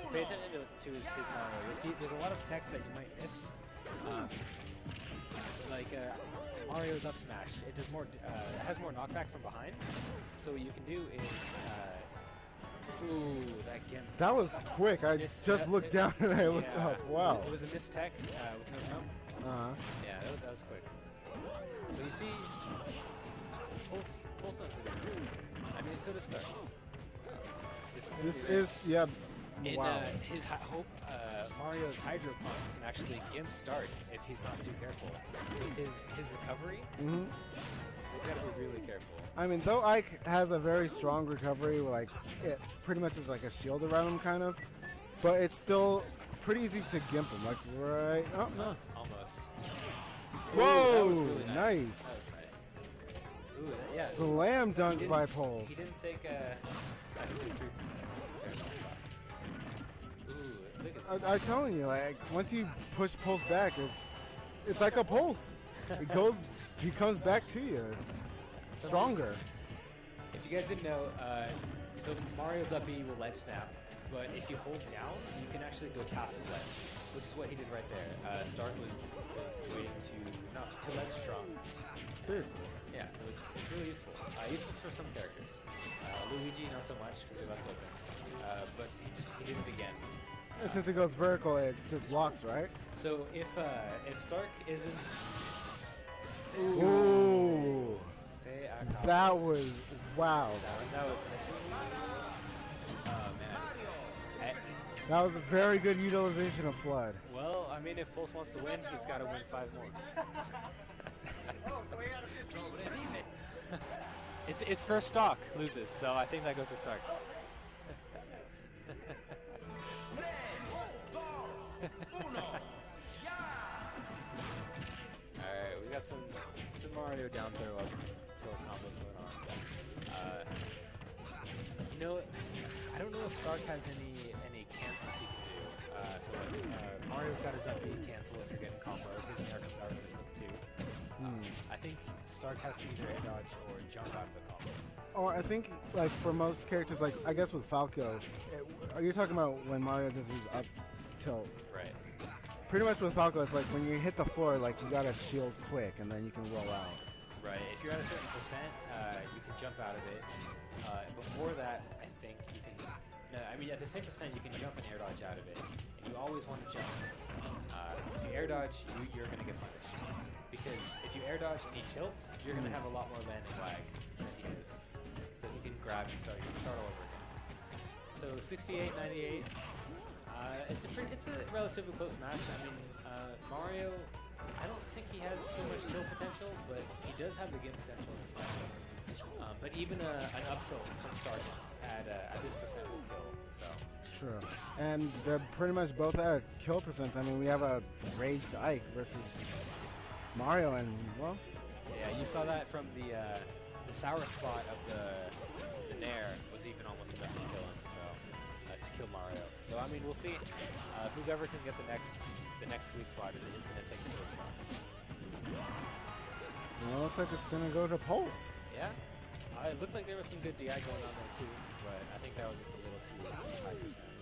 just pay attention to his Mario. You'll see there's a lot of text that you might miss. Like Mario's up smash, it does more. It has more knockback from behind. So what you can do is, ooh, that gimp. That was quick. I just looked down and I looked up. Wow. It was a missed tech with no jump. Yeah, that was quick. But you see, Pulse not this. I mean, so does Start. This is, yeah. In Wow. his Mario's Hydro Pump can actually gimp Start if he's not too careful. With his recovery, so he's got to be really careful. I mean, though Ike has a very strong recovery, like it pretty much is like a shield around him, kind of, but it's still pretty easy to gimp him. Like right, Almost. Whoa, that was really nice. That was nice. Ooh, yeah. Slam dunk by Pulse. He didn't take he took 3%. I'm telling you, like once you push Pulse back, it's like a pulse. He comes back to you. It's stronger. If you guys didn't know, so Mario's up B will ledge snap, but if you hold down, you can actually go past the ledge, which is what he did right there. Start was waiting to ledge strong. Seriously. Yeah, so it's really useful. Useful for some characters. Luigi not so much because we left open, but he did it again. And since it goes vertical, it just locks, right? So if Stark isn't, ooh, that was wow. That was nice. Oh man, that was a very good utilization of Flood. Well, I mean, if Pulse wants to win, he's got to win 5 more. It's first stock loses, so I think that goes to Stark. Alright, we got some Mario down throw up until combos going on. I don't know if Stark has any cancels he can do. So Mario's got his up B cancel if you're getting combo. His air comes out of his look too. I think Stark has to either air dodge or jump out of the combo. Or I think, like, for most characters, like, I guess with Falco, are you talking about when Mario does his up tilt? Right. Pretty much with Falco, it's like when you hit the floor, like, you gotta shield quick, and then you can roll out. Right. If you're at a certain percent, you can jump out of it. Before that, I think you can... I mean, at the same percent, you can jump and air dodge out of it. And you always want to jump. If you air dodge, you're going to get punished. Because if you air dodge and he tilts, you're going to have a lot more landing lag than he is. So he can grab and start all over again. So 68-98. It's a relatively close match. I mean, Mario, I don't think he has too much kill potential, but he does have the game potential in this matchup. But even an up tilt from Stark at this percent will kill. So sure. And they're pretty much both at kill percents. I mean, we have a Raged Ike versus Mario, and well. Yeah, you saw that from the sour spot of the Nair was even almost enough to kill him. So. To kill Mario. So I mean, we'll see. Whoever can get the next sweet spot is going to take the first shot. Well, looks like it's going to go to Pulse. Yeah. It looks like there was some good DI going on there too, but I think that was just a little too high percent.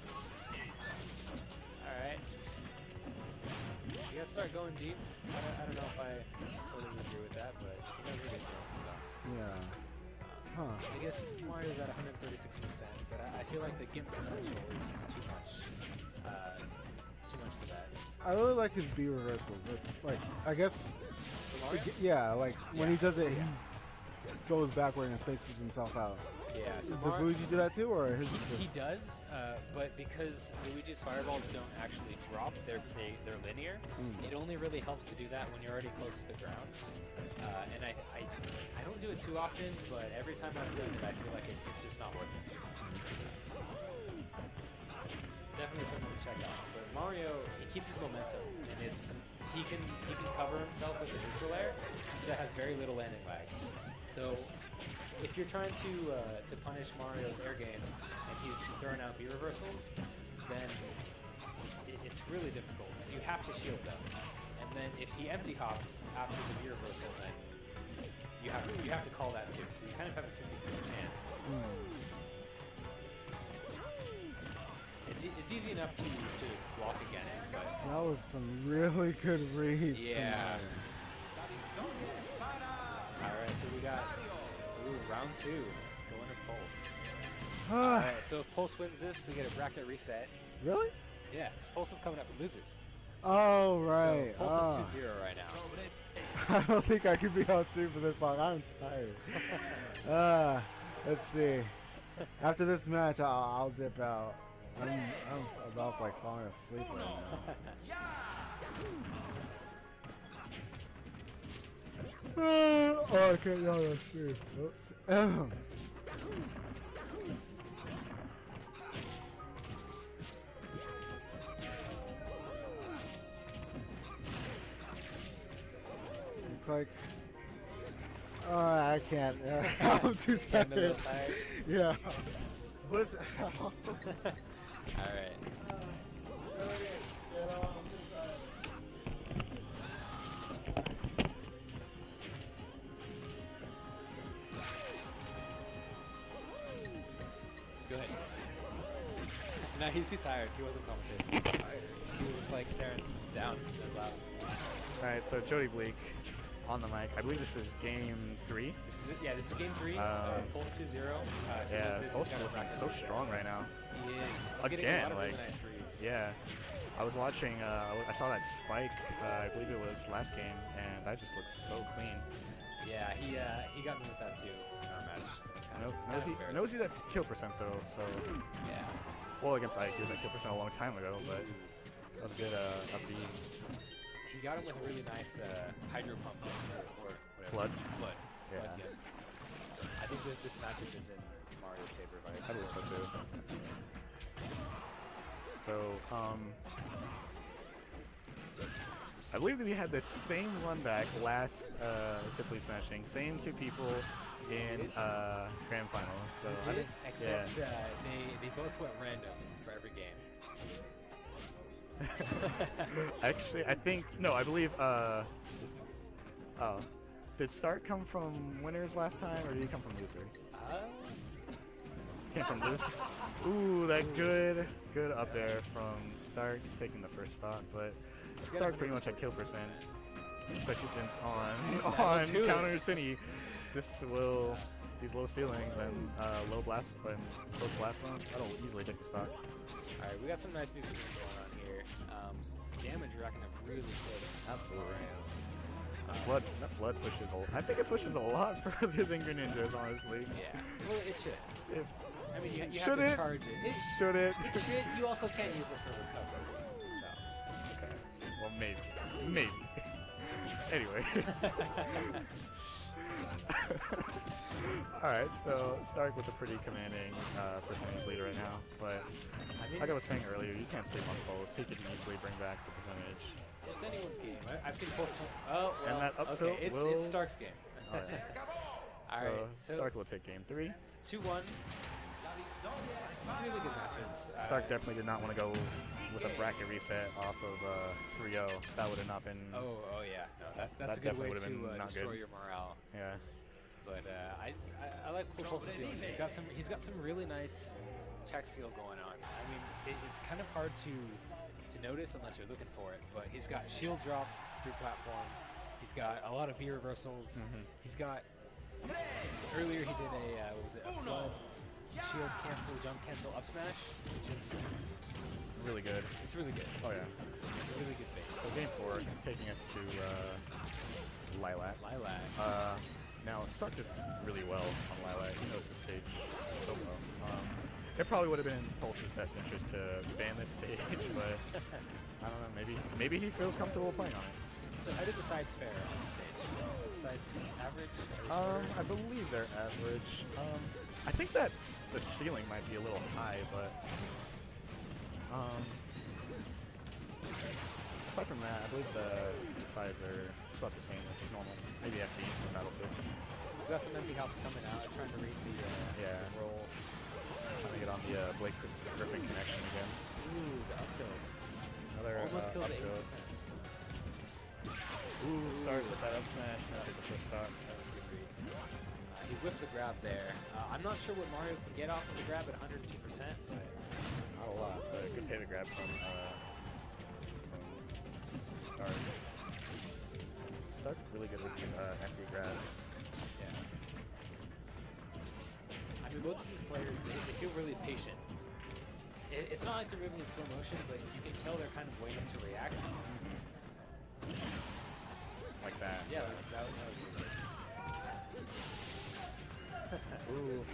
All right. You gotta start going deep. I don't know if I totally agree with that, but he knows what he's doing. So. Yeah. Huh. I guess Mario's at 136%, but I feel like the gimp potential is just too much for that. I really like his B reversals. It's like, I guess, when he does it, he goes backward and spaces himself out. Yeah. So does Luigi do that too, or his? He does, but because Luigi's fireballs don't actually drop, they're linear. It only really helps to do that when you're already close to the ground. And I don't do it too often, but every time I've done it, I feel like it's just not worth it. Definitely something to check out. But Mario, he keeps his momentum, and he can cover himself with a neutral air, so that has very little landing lag. So if you're trying to punish Mario's air game and he's throwing out B reversals, then it's really difficult because you have to shield them. And then if he empty hops after the B reversal, then you have to call that too. So you kind of have a 50-50 chance. it's easy enough to block against, but That was some really good reads. yeah. All right, so we got round 2 going to Pulse. All right, so if Pulse wins this, we get a bracket reset. Really? Yeah, because Pulse is coming up for losers. Oh, right. So Pulse is 2-0 right now. I don't think I can be on stream for this long. I'm tired. Let's see. After this match, I'll dip out. I'm about like falling asleep right now. Oh, I can't yell on stream. Oops. It's like, I can't. I'm too tired. Yeah. What's All right. Go ahead. No, he's too tired. He wasn't commentating. He was just like staring down as loud. Alright, so Jody Bleak on the mic. I believe this is game 3. This is it. Yeah, this is game 3. Pulse 2-0. Yeah, Pulse is looking so strong right now. He is. He's Again, getting a lot of like, really nice reads. Yeah. I was watching, I saw that spike, I believe it was last game, and that just looks so clean. Yeah, he got me with that too in our match. It was kind of Knows he that kill percent though, so. Yeah. Well, against Ike, he was at kill percent a long time ago, but that was a good upbeat. He got him with a really nice hydro pump or Flood. whatever. Flood. Yeah. Flood, yeah. I think that this matchup is in Mario's favor, right? I believe so too. So, I believe that we had the same run back last Simply Smashing, same 2 people in grand finals. So They did, except yeah. they both went random for every game. Actually, I think I believe. Did Start come from winners last time, or did he come from losers? Came from losers. Ooh, that good up there from Stark taking the first stock, but Stark pretty much at kill percent, especially since on counter Cine, these low ceilings and low blast and close blast zones, that'll easily take the stock. All right, we got some nice music going on here. Damage racking up really good. Absolutely. That flood pushes I think it pushes a lot further than Greninja's, honestly. Yeah. Well, it should. I mean, you should have to it? charge it. Should it? It should. You also can't use it for recovery. So. Okay. Well, maybe. Anyways. Alright, so Stark with a pretty commanding percentage lead right now, but I mean, like I was saying earlier, you can't sleep on Pulse. He could easily bring back the percentage. it's anyone's game. I've seen Pulse. Oh, well, And that up okay, tilt it's Stark's game. Alright. All right, so Stark will take game 3. 2-1. Really good matches. Stark definitely did not want to go with a bracket reset off of 3-0. That would have not been... Oh yeah. No, that's That a good way definitely to would've been not destroy good. your morale. Yeah. But I like what Pulse is doing. He's got some really nice tech skill going on. I mean, it's kind of hard to notice unless you're looking for it. But he's got shield drops through platform. He's got a lot of V reversals. He's got earlier he did a flood shield cancel jump cancel up smash, which is Really good. it's really good. Oh, yeah. It's a really good base. So game 4, taking us to Lilac. Now, Stark just really well on Lilac. He knows the stage so well. It probably would have been in Pulse's best interest to ban this stage, but I don't know, maybe he feels comfortable playing on it. So how did the sides fare on the stage? Sides average? I believe they're average. I think that the ceiling might be a little high, but aside from that, I believe the sides are just about the same like normal. Maybe FD in Battlefield. We've got some empty hops coming out. Trying to read the roll. Trying to get on the Blake Griffin connection again. Ooh, the up tilt. Another Almost killed up it, tilt. 80%. Ooh, Start with that up smash. Not take the first stock. That was a good read. He whipped the grab there. I'm not sure what Mario can get off of the grab at 102%, but Not a lot, but grab from Stark. Stark's really good with empty grabs. Yeah. I mean, both of these players, they feel really patient. It's not like they're moving in slow motion, but you can tell they're kind of waiting to react. Like that. Yeah, that was good. Ooh.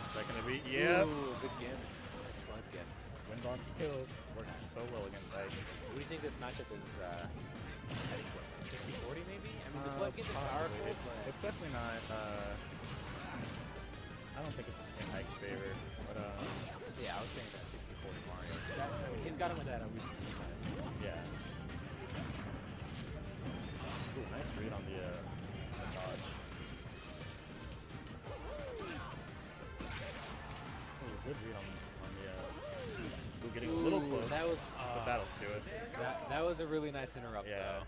Second to beat. Yep. Ooh, good game. Excellent game. Windbox kills. Works so well against Ike. What do you think this matchup is? I think what, 60-40 maybe? I mean, the flip game is powerful. It's definitely not. I don't think it's in Ike's favor, but yeah, I was saying that 60-40 Mario. That, I mean, he's got him with that at least 3 times. yeah. Ooh, nice read on the dodge. Ooh, good read on the. Ooh, getting a little close. That was. But that'll do it. That was a really nice interrupt, Yeah. though.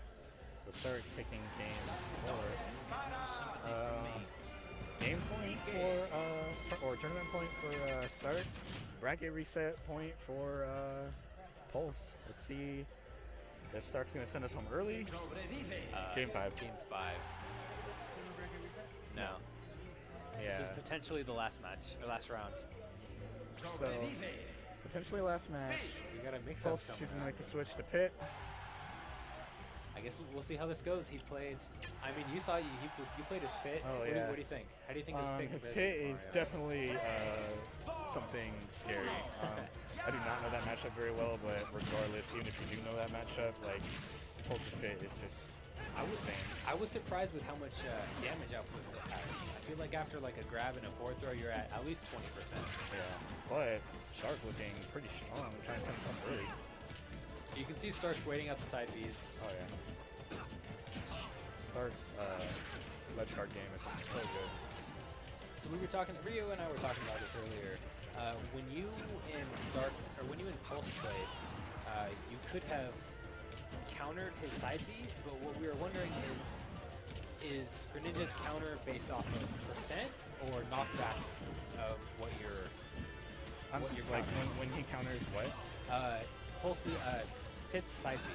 So start taking game 4. Game point or tournament point for Start. Bracket reset point for Pulse. Let's see if Stark's going to send us home early. Game 5. Game 5. No. Yeah. This is potentially the last match, or last round. So, potentially last match. We gotta mix Pulse, up she's somewhere. going to make the switch to Pit. I guess we'll see how this goes. He played. I mean, you saw you played his pit. Oh, What yeah. do you think? How do you think his pit? His compares pit to is Mario? definitely something scary. I do not know that matchup very well, but regardless, even if you do know that matchup, like Pulse's pit is just insane. I was surprised with how much damage output it has. I feel like after like a grab and a forward throw, you're at least 20%. Yeah, but Stark looking pretty strong. I'm trying to send some early. You can see Stark's waiting out the side Bs. Oh yeah. Stark's ledge guard game is so good. So we were talking, Rio and I were talking about this earlier. When you in Stark, or when you in Pulse played, you could have countered his side B, but what we were wondering is Greninja's counter based off of percent or knockback of what you're Like when he counters what? Pulse, Pit's side B.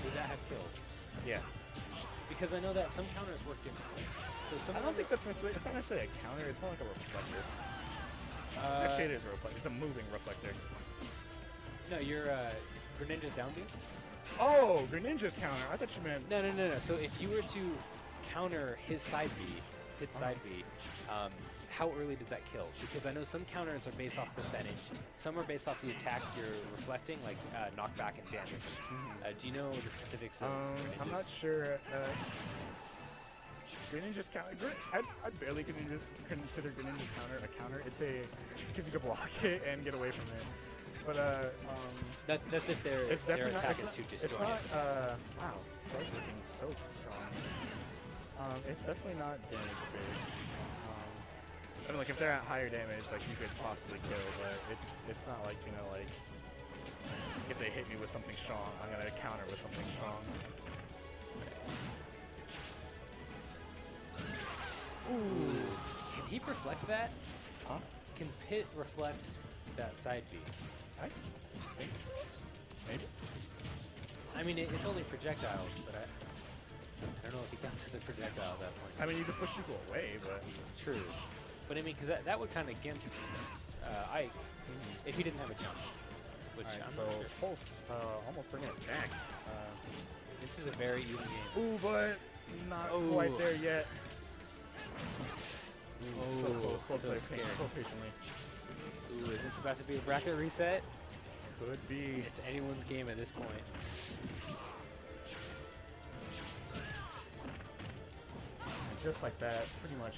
Would that have killed? Yeah. Because I know that some counters work differently. So some I don't think that's necessarily. It's not necessarily a counter. It's more like a reflector. Actually, it is a reflector. It's a moving reflector. No, you're Greninja's down B. Oh, Greninja's counter. I thought you meant. No. So if you were to counter his side B, Pit's side B, how early does that kill? Because I know some counters are based off percentage. Some are based off the attack you're reflecting, like knockback and damage. Do you know the specifics of I'm not Greninja's? sure. Greninja's counter. I barely consider Greninja's counter a counter. It's a because you can block it and get away from it. But That's if their it's definitely attack not, is too it's disjointed. not. Wow, Stark looking so strong. It's definitely not damage based. I mean, like if they're at higher damage, like you could possibly kill, but it's not like like if they hit me with something strong, I'm gonna counter with something strong. Ooh. Can he reflect that? Huh? Can Pit reflect that side B? I think so. Maybe. I mean, it's only projectiles, but I don't know if he counts as a projectile at that point. I mean, you can push people away, but True. But I mean, because that would kind of gimp Ike if he didn't have a jump. Which alright, I'm so not sure. Pulse almost bringing it back. This is a very even game. Ooh, but not Oh. quite there yet. Ooh, So close, so scary. so patiently. Ooh, is this about to be a bracket reset? Could be. It's anyone's game at this point. And just like that, pretty much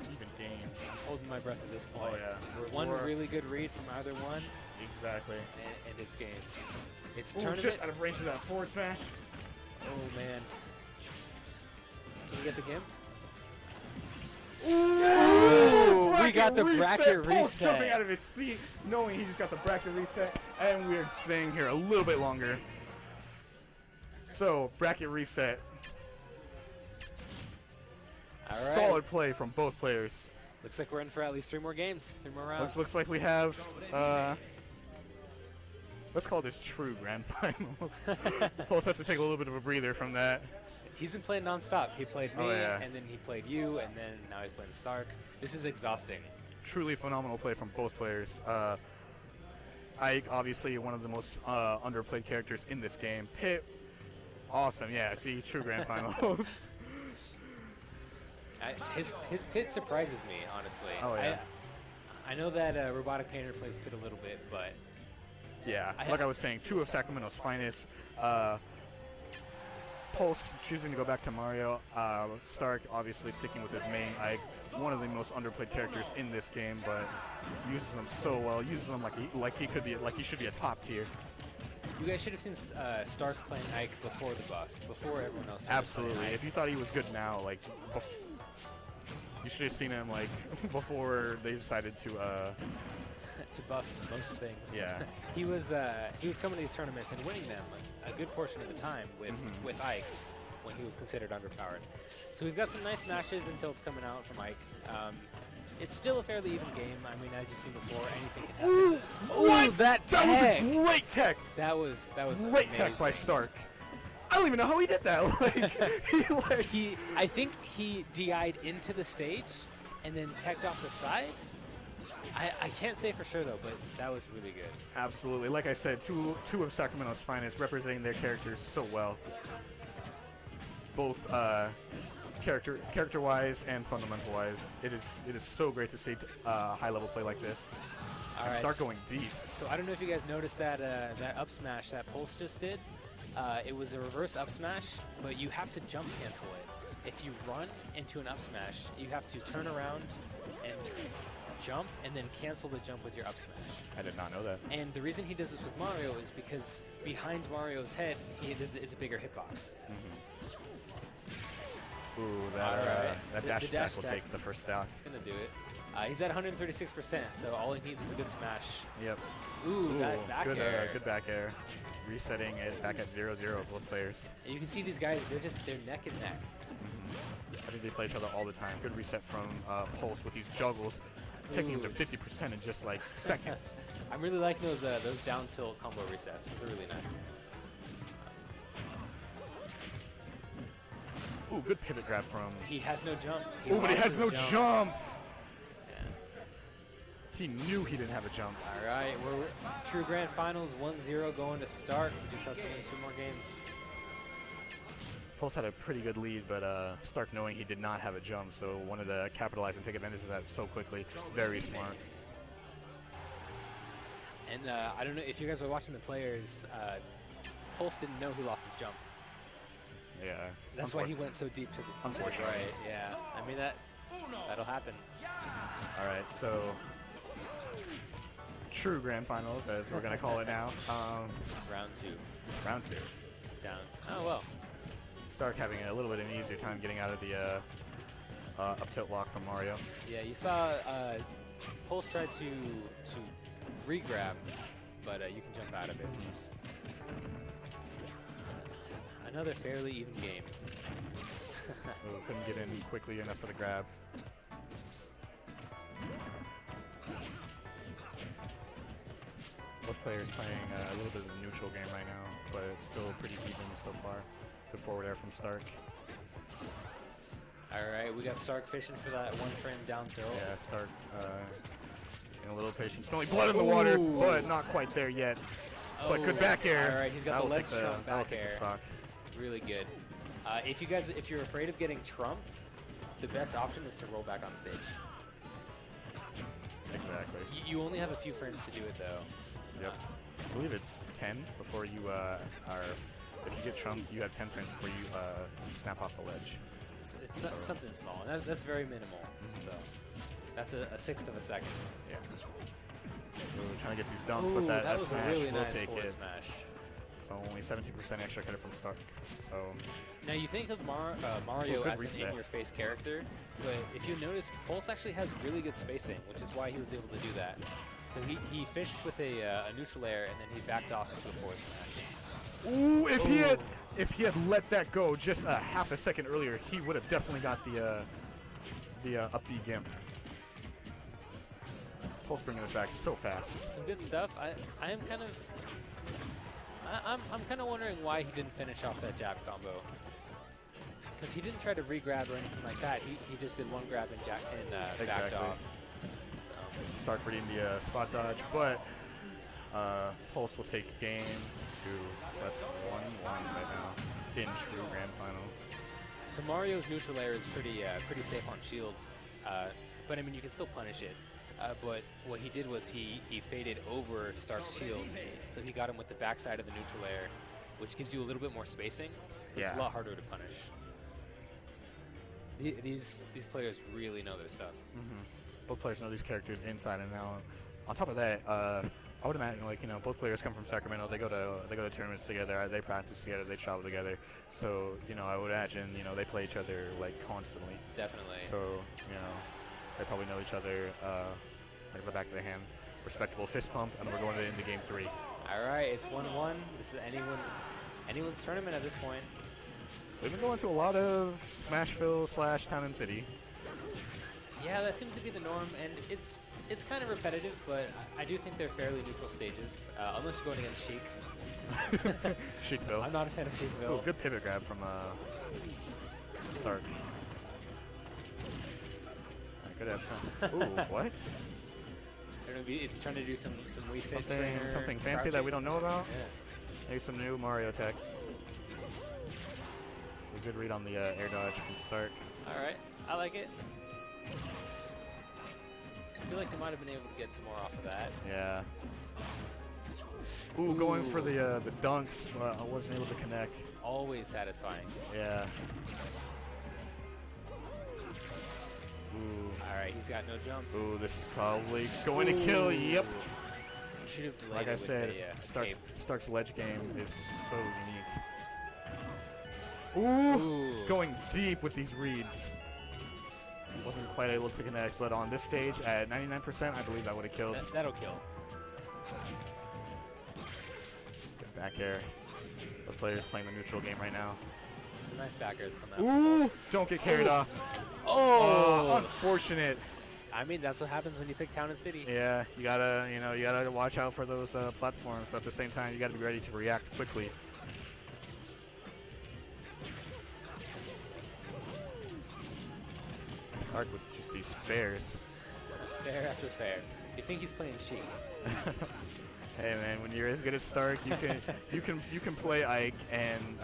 even game. I'm holding my breath at this point. Oh yeah. One really good read from either one, Exactly. and it's game. It's Ooh, tournament. just out of range of that forward smash. Oh man. Can you get the gimp? Ooh, we got the bracket Pulse reset. jumping out of his seat, knowing he just got the bracket reset, and we're staying here a little bit longer. So, bracket reset. All right. Solid play from both players. Looks like we're in for at least 3 more games, 3 more rounds. Looks like we have let's call this true grand finals. Pulse has to take a little bit of a breather from that. He's been playing nonstop. He played me, Oh, yeah. and then he played you, and then now he's playing Stark. This is exhausting. Truly phenomenal play from both players. Ike, obviously one of the most underplayed characters in this game. Pit, awesome. Yeah, see, true grand finals. His Pit surprises me, honestly. Oh, yeah. I know that Robotic Painter plays Pit a little bit, but Yeah, like I was saying, two of Sacramento's finest. Pulse choosing to go back to Mario. Stark obviously sticking with his main Ike. One of the most underplayed characters in this game, but uses him so well. Uses him like he should be a top tier. you guys should have seen Stark playing Ike before the buff, before everyone else. started Absolutely. playing Ike. If you thought he was good now, like, you should have seen him like before they decided to. To buff most things. Yeah. he was coming to these tournaments and winning them a good portion of the time with Ike when he was considered underpowered. So we've got some nice matches until it's coming out from Ike. It's still a fairly even game. I mean, as you've seen before, anything can happen. What? That That was tech! a great tech. That was Great tech by amazing. Stark. I don't even know how he did that. I think he DI'd into the stage and then teched off the side. I can't say for sure though, but that was really good. Absolutely. Like I said, two of Sacramento's finest, representing their characters so well. Both character-wise and fundamental-wise. It is so great to see high-level play like this. All And right, start going deep. So I don't know if you guys noticed that that up smash that Pulse just did. It was a reverse up smash, but you have to jump cancel it. If you run into an up smash, you have to turn around and jump and then cancel the jump with your up smash. I did not know that. And the reason he does this with Mario is because behind Mario's head, it's a bigger hitbox. Ooh, Alright. that The dash attack will dash take attack's the first stock. It's gonna do it. He's at 136%, so all he needs is a good smash. Yep. Ooh, that back good, air. good back air. Resetting it back at 0-0, both players. And you can see these guys, they're neck and neck. I think they play each other all the time. Good reset from Pulse with these juggles, taking him to Ooh. 50% in just like seconds. I'm really liking those down tilt combo resets. Those are really nice. Ooh, good pivot grab from. He has no jump. Ooh, but he lost has his no jump. Yeah. He knew he didn't have a jump. All right, we're True Grand Finals 1-0 going to start. We just have to win 2 more games. Pulse had a pretty good lead, but Stark, knowing he did not have a jump, so wanted to capitalize and take advantage of that so quickly. Very smart. And I don't know if you guys were watching the players. Pulse didn't know he lost his jump. Yeah. That's why he went so deep to the Unfortunately. right. Yeah, I mean that'll happen. All right, so true grand finals, as we're gonna call it now. Round 2, Round 2. down. Oh well. Stark having a little bit of an easier time getting out of the up tilt lock from Mario. Yeah, you saw Pulse try to re-grab, but you can jump out of it. Another fairly even game. Ooh, couldn't get in quickly enough for the grab. Both players playing a little bit of a neutral game right now, but it's still pretty even so far. Good forward air from Stark. All right, we got Stark fishing for that one frame down tilt. Yeah, Stark getting a little patient. Smelling blood in the water, Ooh. but not quite there yet. But good Oh, back air. All right, he's got That'll the ledge take trump that'll back take the air. stock. Really good. If you're afraid of getting trumped, the best option is to roll back on stage. Exactly. You only have a few frames to do it though. Yep. I believe it's 10 before you are. If you get trumped, you have 10 frames before you snap off the ledge. It's something small, and that's very minimal. So that's a sixth of a second. Yeah. Ooh, trying to get these dumps, Ooh, but that was smash a really will nice take forward it. smash. So only 17% extra credit from Stark. So Now you think of Mario good as reset. an in-your-face character, but if you notice, Pulse actually has really good spacing, which is why he was able to do that. So he fished with a neutral air, and then he backed off into a forward smash. ooh, if he had let that go just a half a second earlier, he would have definitely got the up B gimp. Pulse bringing us back so fast. Some good stuff. I'm kind of wondering why he didn't finish off that jab combo. Because he didn't try to re-grab or anything like that. He just did one grab and backed Exactly. off. So. Stark reading the spot dodge, but Pulse will take game 2. So that's 1-1 right now in true Grand Finals. So Mario's neutral air is pretty safe on shields, but I mean you can still punish it. But what he did was he faded over Stark's shields, so he got him with the backside of the neutral air, which gives you a little bit more spacing. So it's a lot harder to punish. These players really know their stuff. Both players know these characters inside and out. On top of that, I would imagine, like, you know, both players come from Sacramento. They go to tournaments together. They practice together. They travel together. So, you know, I would imagine, you know, they play each other like constantly. Definitely. So, you know, they probably know each other like the back of their hand. Respectable fist pump, and then we're going into game 3. All right, it's 1-1. This is anyone's tournament at this point. We've been going to a lot of Smashville / Town and City. Yeah, that seems to be the norm, and it's kind of repetitive, but I do think they're fairly neutral stages, unless you're going against Sheik. Sheikville. I'm not a fan of Sheikville. Oh, good pivot grab from Stark. Good ass. Ooh, what? I don't know, is he trying to do some Wii Fit Something fancy crouching? that we don't know about? Yeah. Maybe some new Mario techs. A good read on the air dodge from Stark. All right, I like it. I feel like they might have been able to get some more off of that. Yeah. Ooh, going for the dunks, but I wasn't able to connect. Always satisfying. Yeah. Ooh. All right, he's got no jump. Ooh, this is probably going to kill. Yep. He should have delayed Like it I with said, the, Stark's ledge game is so unique. Ooh, going deep with these reads. Wasn't quite able to connect, but on this stage at 99%, I believe that would have killed. That'll kill. Good back air. Both players playing the neutral game right now. Some nice backers from that. Ooh, don't get carried off. Oh, unfortunate. I mean, that's what happens when you pick Town and City. Yeah, you gotta watch out for those platforms, but at the same time, you gotta be ready to react quickly. Stark with just these fairs. Fair after fair. You think he's playing Sheik? Hey man, when you're as good as Stark, you can play Ike and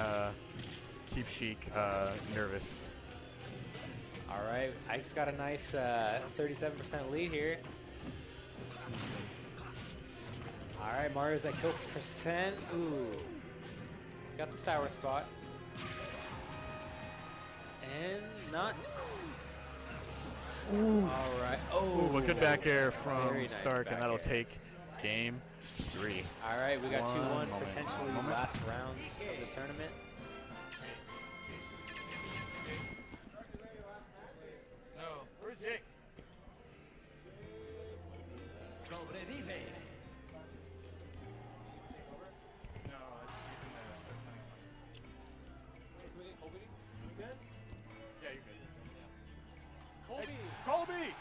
keep Sheik nervous. All right, Ike's got a nice 37% lead here. All right, Mario's at kill percent. Ooh, got the sour spot, and not. Ooh. All right. Oh, Ooh, a good back air from Very nice Stark, back and that'll air. take game 3. All right, we got 2-1, Moment. potentially Moment. last round of the tournament. No, where's Jake? Colby!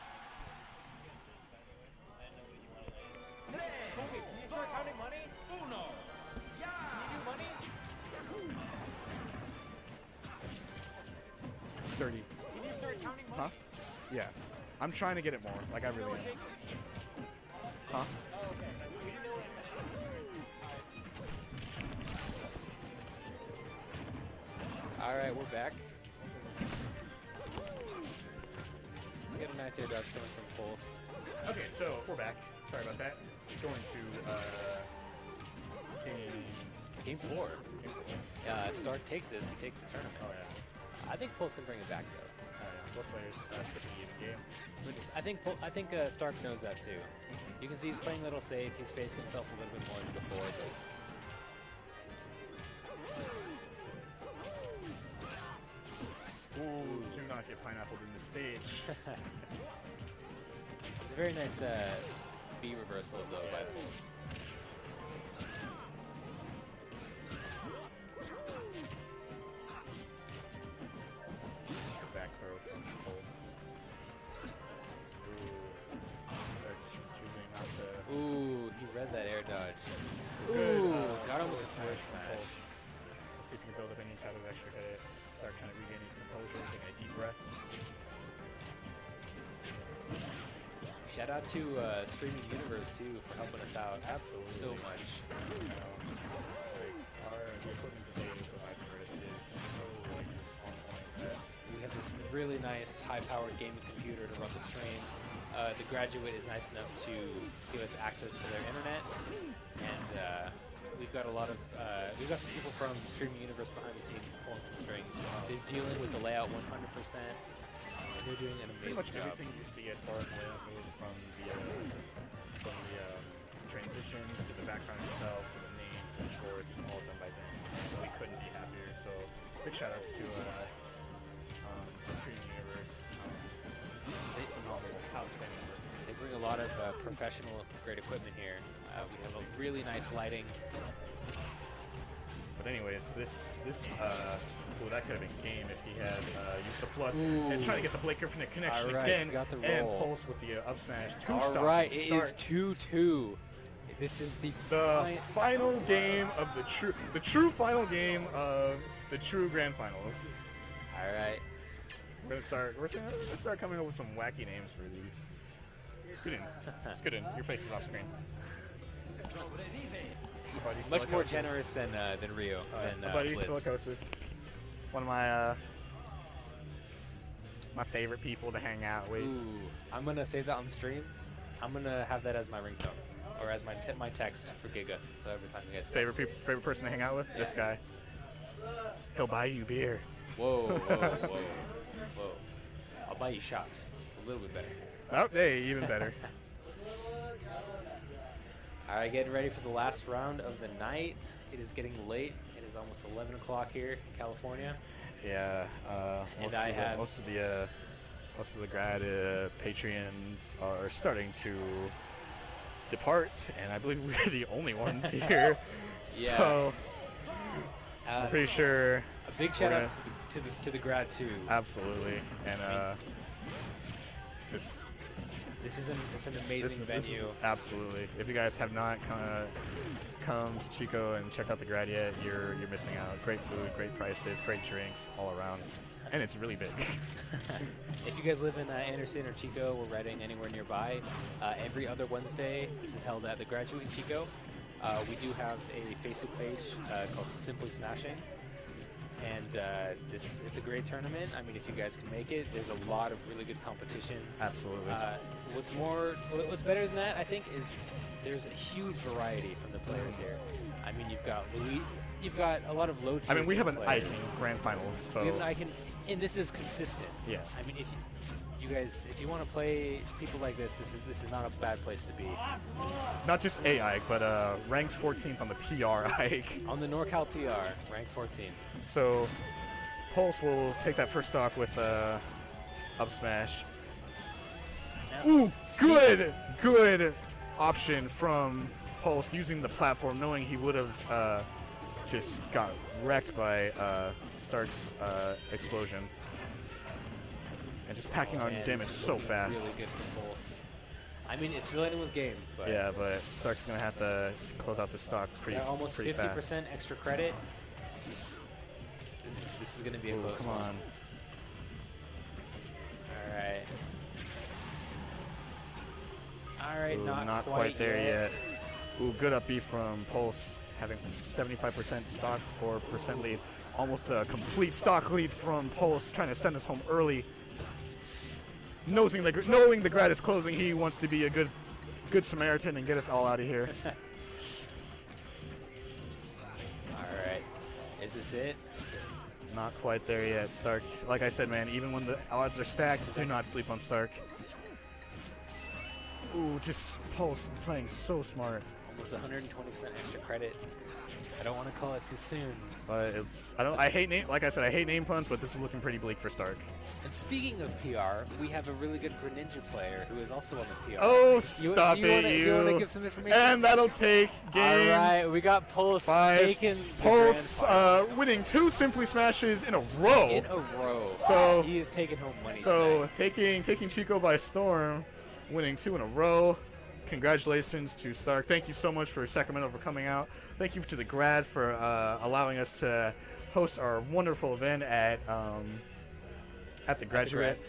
Colby, can you start counting money? Uno. Yeah. Can you do money? 30. Can you start counting money? Huh? Yeah. I'm trying to get it more. Like, I really am. Huh? Oh, okay. We didn't know what it meant. All right, we're back. We got a nice air dodge coming from Pulse. Okay, so we're back. Sorry about that. Going to Game 4. If Stark takes this, he takes the tournament. Oh yeah. I think Pulse can bring it back though. Both players skipping the even game. I think Stark knows that too. You can see he's playing a little safe. He's spacing himself a little bit more than before. But Ooh, do not get pineappled in the stage. it's a very nice B reversal though by Pulse. Back throw from Pulse. Ooh. Start choosing good. Got him with Pulse a forward smash. smash. Pulse. Let's see if you can build up any type of extra hit. Start kind of regaining some composure, taking a deep breath. Shout out to Streaming Universe too for helping us out. Absolutely. So much. Like the equipment that they provide for us is so like just on point. We have this really nice high-powered gaming computer to run the stream. The Graduate is nice enough to give us access to their internet, and we've got a lot of we've got some people from Streaming Universe behind the scenes pulling some strings. They're dealing with the layout 100%, and they're doing an Pretty amazing much job. everything you see as far as layout goes, from the transitions to the background itself to the names and the scores, it's all done by them. And we couldn't be happier. So big shout outs to the Streaming Universe. Phenomenal, outstanding work. They bring a lot of professional, great equipment here. We have a really nice lighting. But anyways, this well, that could have been game if he had used the flood and trying to get the Blake Griffin connection Alright, again, he's got the and roll. Pulse with the up smash. All right, it is 2-2. This is the final game of the true final game of the true grand finals. All right. We're gonna start coming up with some wacky names for these. Scootin, your face is off screen. Much more generous than Rio. My buddy Blitz. Silicosis. One of my favorite people to hang out with. Ooh, I'm gonna save that on the stream. I'm gonna have that as my ringtone, or as my text for GiGa. So every time you guys text. Favorite person to hang out with? Yeah. This guy. He'll buy you beer. Whoa. I'll buy you shots. It's a little bit better. Oh, hey, even better. All right, getting ready for the last round of the night. It is getting late. It is almost 11 o'clock here in California. Yeah. And I have most of the grad Patreons are starting to depart, and I believe we're the only ones here. Yeah. So I'm pretty sure. A big shout out to the grad too. Absolutely, and just. It's an amazing venue. Absolutely. If you guys have not come to Chico and checked out the grad yet, you're missing out. Great food, great prices, great drinks all around, and it's really big. If you guys live in Anderson or Chico or Redding, anywhere nearby, every other Wednesday, this is held at the Graduate in Chico. We do have a Facebook page called Simply Smashing. And it's a great tournament. I mean, if you guys can make it, there's a lot of really good competition. Absolutely. What's better than that, I think, is there's a huge variety from the players here. I mean, you've got Louis, you've got a lot of low tier. I mean, we have an players. icon grand finals, so We have an icon, and this is consistent. Yeah. I mean, if you want to play people like this is not a bad place to be. not just a Ike, but ranked 14th on the PR Ike. On the NorCal PR, ranked 14. So Pulse will take that first stock with up smash. Now, Ooh, good option from Pulse using the platform, knowing he would have just got wrecked by Stark's explosion. And just packing on man, damage this is so looking fast. Really good for Pulse. I mean, it's still anyone's game, but Yeah, but Stark's gonna have to close out the stock pretty they're almost pretty 50% fast. extra credit. This is going to be a Ooh, close come one. on. All right, Ooh, not quite there yet. Ooh, good up B from Pulse, having 75% stock or percent lead. Almost a complete stock lead from Pulse, trying to send us home early. Knowing the grad is closing, he wants to be a good Samaritan and get us all out of here. All right, is this it? Not quite there yet. Stark, like I said, man, even when the odds are stacked, do not sleep on Stark. Ooh, just Pulse playing so smart. Almost 120% extra credit. I don't want to call it too soon. But I hate name puns, but this is looking pretty bleak for Stark. And speaking of PR, we have a really good Greninja player who is also on the PR. Oh, stop you it, You want to give some information? And that'll take game All right, we got Pulse 5. taking the Pulse grand finals. winning 2 Simply Smashes in a row. In a row. So he is taking home money So tonight. taking Chico by storm, winning 2 in a row. congratulations to Stark. Thank you so much for Sacramento for coming out. Thank you to the Grad for allowing us to host our wonderful event at the Graduate.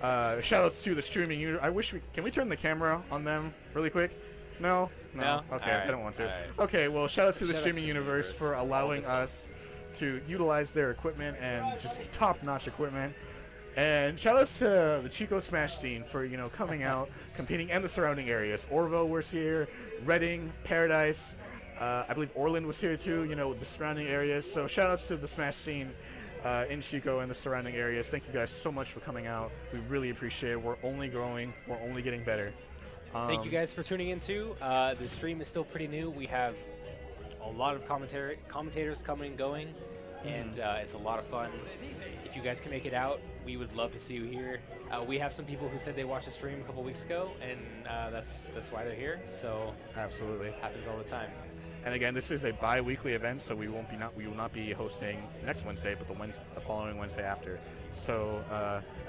Shout outs to the streaming universe. Can we turn the camera on them really quick? No? No? Okay, Alright, I don't want to. alright. Okay, well, shout outs to the Shout outs streaming to the universe universe. for allowing All us to utilize their equipment and just top-notch equipment. And shout outs to the Chico Smash scene for, coming out, competing, and the surrounding areas. Orville was here, Reading, Paradise, I believe Orland was here too, the surrounding areas. So shout outs to the Smash scene in Chico and the surrounding areas. Thank you guys so much for coming out. We really appreciate it. We're only growing. We're only getting better. Thank you guys for tuning in too. The stream is still pretty new. We have a lot of commentators coming and going, and it's a lot of fun. If you guys can make it out, we would love to see you here. We have some people who said they watched the stream a couple weeks ago, and that's why they're here. So Absolutely. happens all the time. And again, this is a bi-weekly event, so we will not be hosting next Wednesday, but the following Wednesday after. So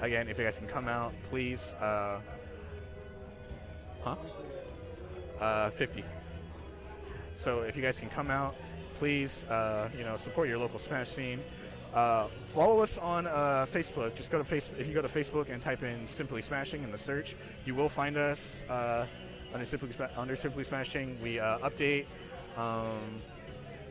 again, if you guys can come out, please. 50. So if you guys can come out, please, support your local Smash scene. Follow us on Facebook. Just go to Facebook. If you go to Facebook and type in Simply Smashing in the search, you will find us under Simply Smashing. We update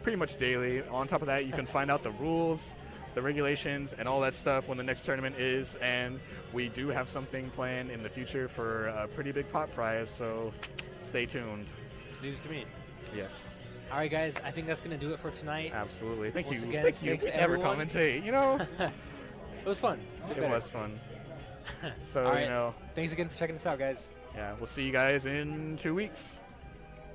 pretty much daily. On top of that, you can find out the rules, the regulations, and all that stuff when the next tournament is. And we do have something planned in the future for a pretty big pot prize, so stay tuned. It's news to me. Yes. All right, guys. I think that's gonna do it for tonight. Absolutely. Thank Once you. again, Thank you. thanks We to never everyone. commentate, It was fun. It was fun. So, All right. Thanks again for checking us out, guys. yeah, we'll see you guys in 2 weeks.